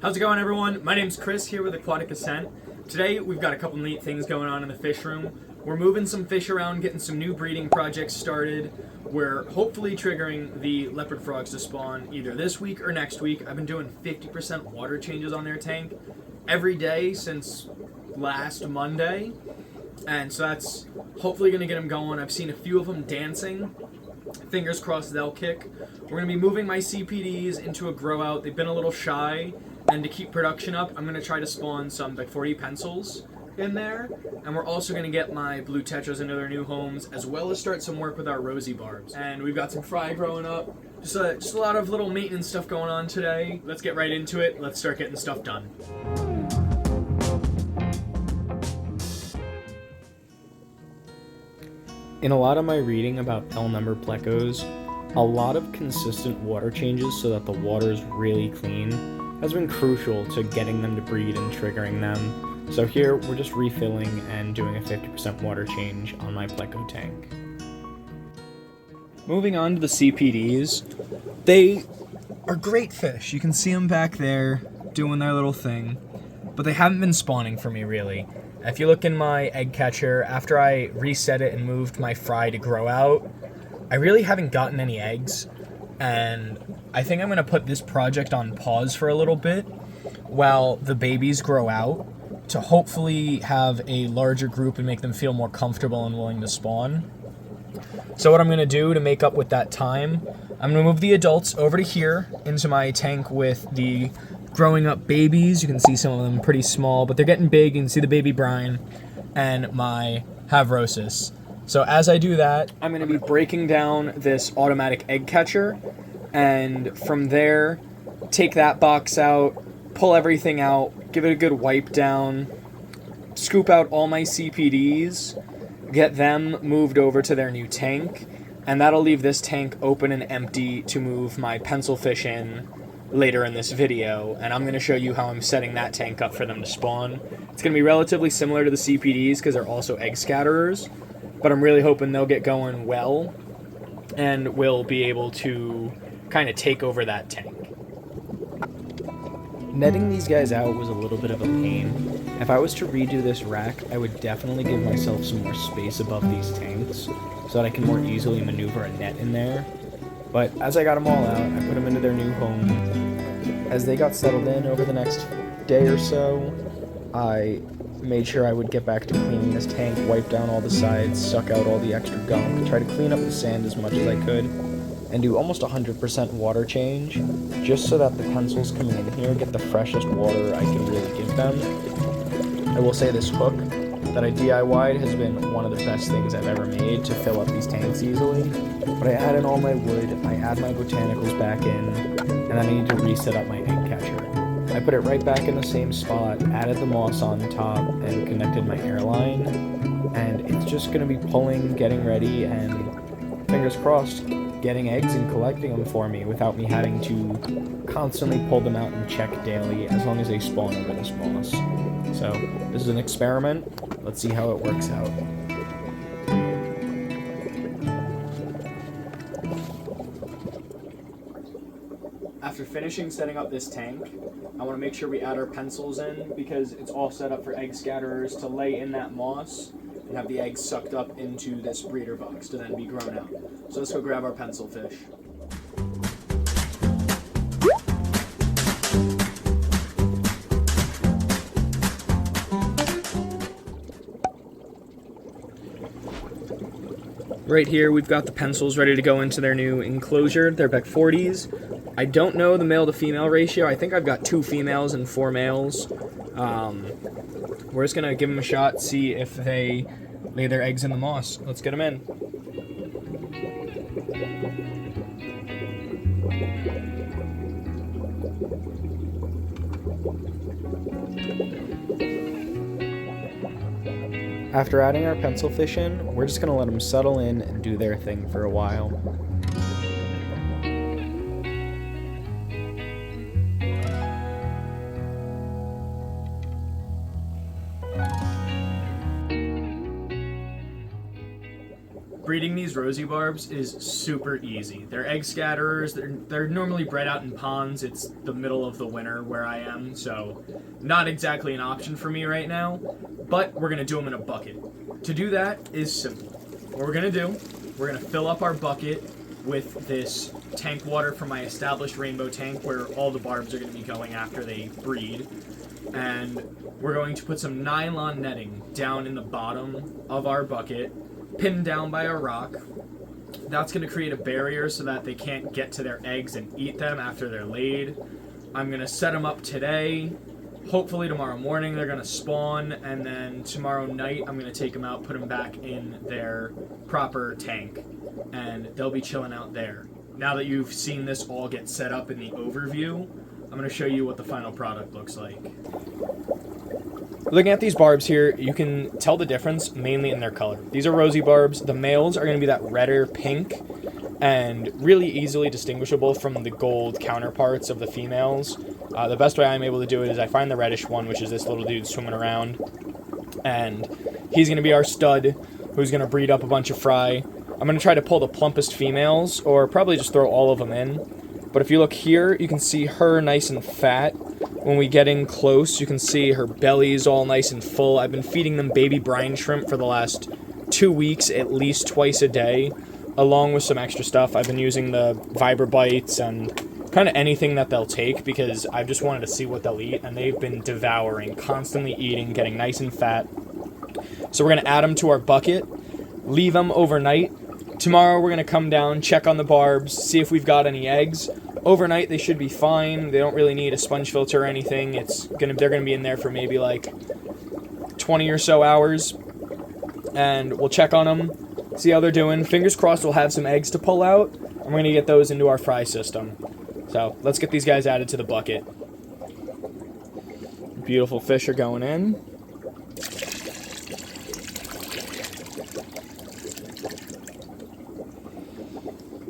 How's it going, everyone? My name's Chris here with Aquatic Ascent. Today we've got a couple neat things going on in the fish room. We're moving some fish around, getting some new breeding projects started. We're hopefully triggering the leopard frogs to spawn either this week or next week. I've been doing 50% water changes on their tank every day since last Monday. And so that's hopefully going to get them going. I've seen a few of them dancing. Fingers crossed they'll kick. We're going to be moving my CPDs into a grow out. They've been a little shy. And to keep production up, I'm going to try to spawn some like 40 pencils in there. And we're also going to get my blue tetras into their new homes, as well as start some work with our rosy barbs. And we've got some fry growing up. Just a lot of little maintenance stuff going on today. Let's get right into it. Let's start getting stuff done. In a lot of my reading about L-number plecos, a lot of consistent water changes so that the water is really clean has been crucial to getting them to breed and triggering them. So here we're just refilling and doing a 50% water change on my Pleco tank. Moving on to the CPDs, they are great fish. You can see them back there doing their little thing, but they haven't been spawning for me really. If you look in my egg catcher, after I reset it and moved my fry to grow out, I really haven't gotten any eggs, and I think I'm going to put this project on pause for a little bit while the babies grow out to hopefully have a larger group and make them feel more comfortable and willing to spawn. So what I'm going to do to make up with that time, I'm going to move the adults over to here into my tank with the growing up babies. You can see some of them pretty small, but they're getting big. You can see the baby brine and my havrosis. So as I do that, I'm going to be breaking down this automatic egg catcher, and from there, take that box out, pull everything out, give it a good wipe down, scoop out all my CPDs, get them moved over to their new tank, and that'll leave this tank open and empty to move my pencilfish in later in this video, and I'm going to show you how I'm setting that tank up for them to spawn. It's going to be relatively similar to the CPDs because they're also egg scatterers, but I'm really hoping they'll get going well and we'll be able to kind of take over that tank. Netting these guys out was a little bit of a pain. If I was to redo this rack, I would definitely give myself some more space above these tanks so that I can more easily maneuver a net in there. But as I got them all out, I put them into their new home. As they got settled in over the next day or so, I made sure I would get back to cleaning this tank, wipe down all the sides, suck out all the extra gunk, try to clean up the sand as much as I could, and do almost 100% water change, just so that the pencils coming in here get the freshest water I can really give them. I will say this hook that I DIY'd has been one of the best things I've ever made to fill up these tanks easily. But I add in all my wood, I add my botanicals back in, and then I need to reset up my egg catcher. I put it right back in the same spot, added the moss on top, and connected my airline, and it's just going to be pulling, getting ready, and fingers crossed, getting eggs and collecting them for me without me having to constantly pull them out and check daily as long as they spawn over this moss. So this is an experiment. Let's see how it works out. After finishing setting up this tank, I want to make sure we add our pencils in because it's all set up for egg scatterers to lay in that moss and have the eggs sucked up into this breeder box to then be grown out. So let's go grab our pencilfish. Right here we've got the pencils ready to go into their new enclosure. They're Beck 40s. I don't know the male to female ratio. I think I've got 2 females and 4 males. We're just gonna give them a shot, see if they lay their eggs in the moss. Let's get them in. After adding our pencilfish in, we're just going to let them settle in and do their thing for a while. breeding these rosy barbs is super easy. They're egg scatterers. They're normally bred out in ponds. It's the middle of the winter where I am, so not exactly an option for me right now, but we're gonna do them in a bucket. To do that is simple. What we're gonna do, we're gonna fill up our bucket with this tank water from my established rainbow tank where all the barbs are gonna be going after they breed. And we're going to put some nylon netting down in the bottom of our bucket, pinned down by a rock. That's going to create a barrier so that they can't get to their eggs and eat them after they're laid. I'm going to set them up today. Hopefully tomorrow morning they're going to spawn, and then tomorrow night I'm going to take them out, put them back in their proper tank, and they'll be chilling out there. Now that you've seen this all get set up in the overview, I'm going to show you what the final product looks like. Looking at these barbs here, you can tell the difference mainly in their color. These are rosy barbs. The males are going to be that redder pink and really easily distinguishable from the gold counterparts of the females. The best way I'm able to do it is I find the reddish one, which is this little dude swimming around, and he's going to be our stud who's going to breed up a bunch of fry. I'm going to try to pull the plumpest females, or probably just throw all of them in. But if you look here, you can see her nice and fat. When we get in close, you can see her belly's all nice and full. I've been feeding them baby brine shrimp for the last 2 weeks, at least twice a day, along with some extra stuff. I've been using the Vibra-Bites and kind of anything that they'll take because I've just wanted to see what they'll eat, and they've been devouring, constantly eating, getting nice and fat. So we're going to add them to our bucket, leave them overnight. Tomorrow we're going to come down, check on the barbs, see if we've got any eggs. Overnight they should be fine. They don't really need a sponge filter or anything. They're going to be in there for maybe like 20 or so hours. And we'll check on them, see how they're doing. Fingers crossed we'll have some eggs to pull out. And we're going to get those into our fry system. So let's get these guys added to the bucket. Beautiful fish are going in.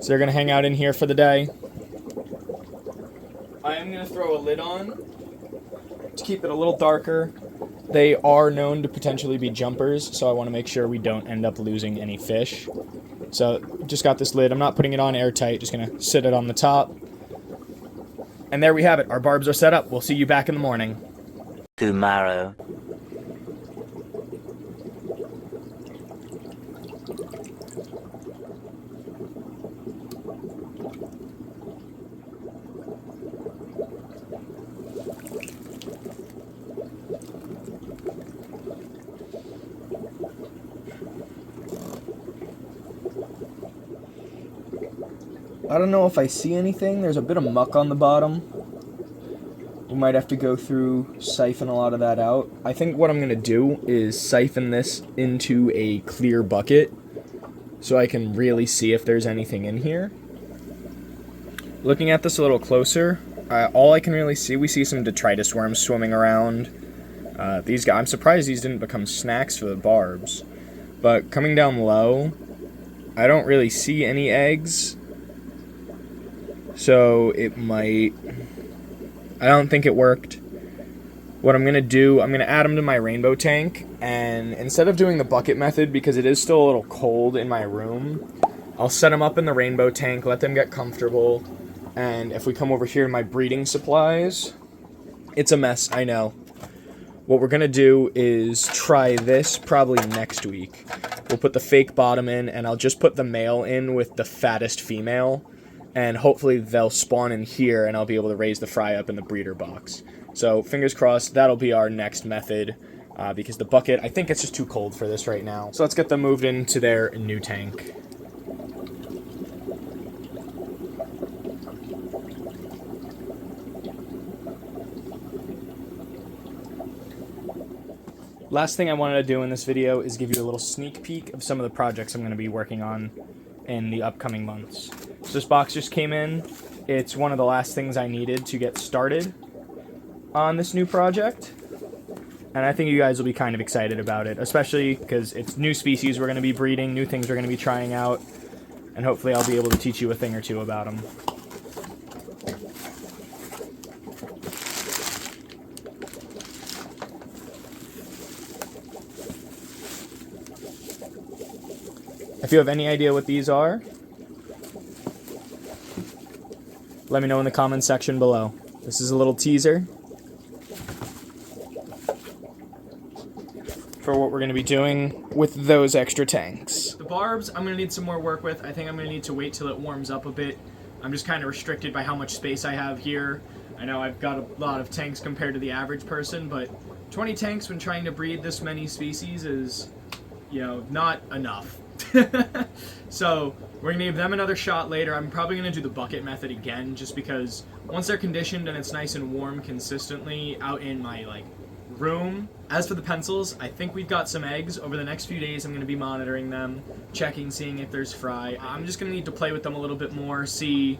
So they're going to hang out in here for the day. I am going to throw a lid on to keep it a little darker. They are known to potentially be jumpers, so I want to make sure we don't end up losing any fish. So just got this lid. I'm not putting it on airtight, just going to sit it on the top. And there we have it. Our barbs are set up. We'll see you back in the morning. Tomorrow. I don't know if I see anything. There's a bit of muck on the bottom. We might have to go through, siphon a lot of that out. I think what I'm going to do is siphon this into a clear bucket so I can really see if there's anything in here. Looking at this a little closer, all I can really see, we see some detritus worms swimming around. These guys, I'm surprised these didn't become snacks for the barbs. But coming down low, I don't really see any eggs. So it might... I don't think it worked. What I'm going to do, I'm going to add them to my rainbow tank, and instead of doing the bucket method, because it is still a little cold in my room, I'll set them up in the rainbow tank, let them get comfortable, and if we come over here to my breeding supplies, it's a mess, I know. What we're going to do is try this probably next week. We'll put the fake bottom in, and I'll just put the male in with the fattest female, and hopefully they'll spawn in here and I'll be able to raise the fry up in the breeder box. So fingers crossed, that'll be our next method because the bucket, I think it's just too cold for this right now. So let's get them moved into their new tank. Last thing I wanted to do in this video is give you a little sneak peek of some of the projects I'm going to be working on in the upcoming months. So this box just came in. It's one of the last things I needed to get started on this new project. And I think you guys will be kind of excited about it, especially because it's new species we're going to be breeding, new things we're going to be trying out, and hopefully I'll be able to teach you a thing or two about them. I If you have any idea what these are, let me know in the comments section below. This is a little teaser for what we're going to be doing with those extra tanks. The barbs, I'm going to need some more work with. I think I'm going to need to wait till it warms up a bit. I'm just kind of restricted by how much space I have here. I know I've got a lot of tanks compared to the average person, but 20 tanks when trying to breed this many species is, you know, not enough. So we're gonna give them another shot later. I'm probably gonna do the bucket method again, just because once they're conditioned and it's nice and warm consistently out in my room. As for the pencils, I think we've got some eggs. Over the next few days I'm gonna be monitoring them, checking, seeing if there's fry. I'm just gonna need to play with them a little bit more, see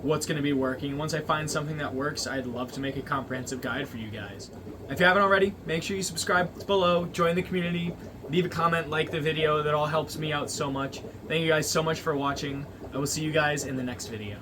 what's gonna be working. Once I find something that works, I'd love to make a comprehensive guide for you guys. If you haven't already, make sure you subscribe below, join the community, leave a comment, like the video. That all helps me out so much. Thank you guys so much for watching. I will see you guys in the next video.